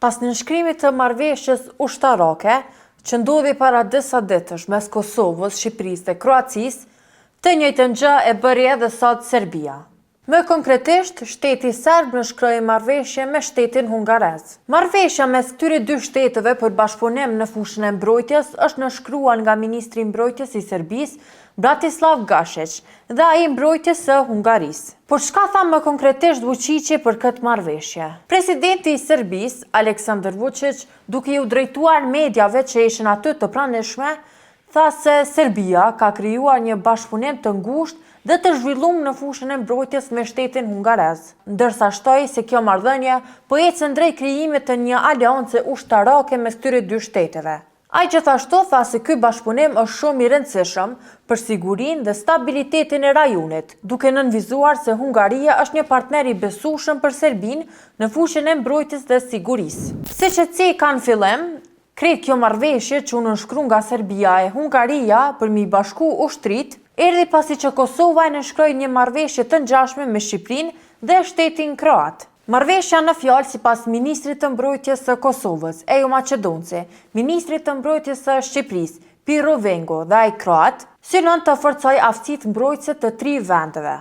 Pas nënshkrimit të marrëveshjes ushtarake, që ndodhi para disa ditësh mes Kosovës, Shqipërisë dhe Kroacisë, të njëjtën gjë e bëri edhe sot Serbia. Më konkretisht, shteti serb nënshkroi marrëveshje me shtetin hungarez. Marrëveshja mes këtyre dy shteteve për bashkëpunim në fushën e mbrojtjes është nënshkruar nga ministri i mbrojtjes i Serbisë, Bratislav Gašić, dhe ai mbrojtjes së Hungarisë. Por çka tha më konkretisht Vučići për këtë marrëveshje? Presidenti i Serbisë, Aleksandar Vučić, duke u drejtuar mediave që ishin aty të pranishme, tha se Serbia ka krijuar një bashkëpunim të ngushtë dhe të zhvilluar në fushën e mbrojtjes me shtetin hungarez, ndërsa shtoi se kjo marrëdhënie po ecën drejt krijimit të një aleance ushtarake mes këtyre dy shteteve. Ai gjithashtu tha se ky bashkëpunim është shumë i rëndësishëm për sigurinë dhe stabilitetin e rajonit, duke nënvizuar se Hungaria është një partner i besueshëm për Serbinë në fushën e mbrojtjes dhe sigurisë. Siç e thënë kanë fillim, krejt kjo marrëveshje që u nënshkru nga Serbia e Hungaria për mi bashku ushtrit, erdhi pasi që Kosova e nënshkroi një marrëveshje të ngjashme me Shqipërinë dhe shtetin kroat. Marrëveshja në fjalë sipas ministrit të mbrojtjes së Kosovës, Ejo Maqedonci, ministrit të mbrojtjes së Shqipërisë, Pirro Vengo dhe ai kroat, synon të forcojë aftësitë mbrojtëse të 3 vendeve,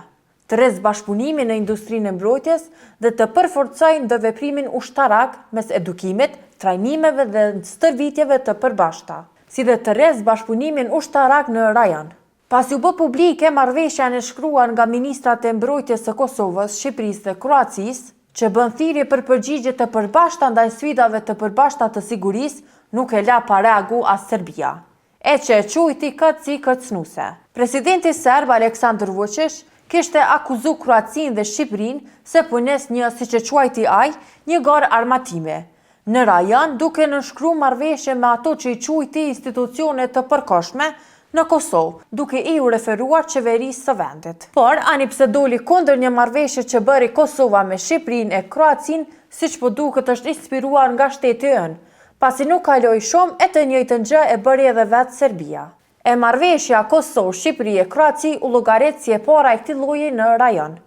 të rrezë bashkëpunimin në industrinë e mbrojtjes dhe të përforcojë ndërveprimin ushtarak mes edukimit, trajnimeve dhe stërvitjeve të përbashkëta, si dhe të rrezë bashkëpunimin ushtarak në rajon. Pasi u bë publike marrëveshja e nënshkruar nga ministrat e mbrojtjes së Kosovës, Shqipërisë dhe Kroacisë, që bën thirrje për përgjigje të përbashkëta ndaj sfidave të përbashkëta të sigurisë, nuk e la pa reagu as Serbia, e që e quajti këtë si kërcënuese. Presidenti serb Aleksandar Vučić kishte akuzuar Kroacinë dhe Shqipërinë se punes një, siç e quajti ai, një garë armatime në rajon, duke nënshkruar marrëveshje me ato që i quajti institucione të përkohshme në Kosovë, duke i u referuar qeverisë së vendit. Por, ani pse doli kundër një marrëveshje që bëri Kosova me Shqipërinë e Kroacinë, siç po duket është inspiruar nga shteti ynë, pasi nuk kaloi shumë e të njëjtën gjë e bëri edhe vetë Serbia. E marrëveshja Kosovë, Shqipëri e Kroaci u llogaret si e para e këtij lloji në rajon.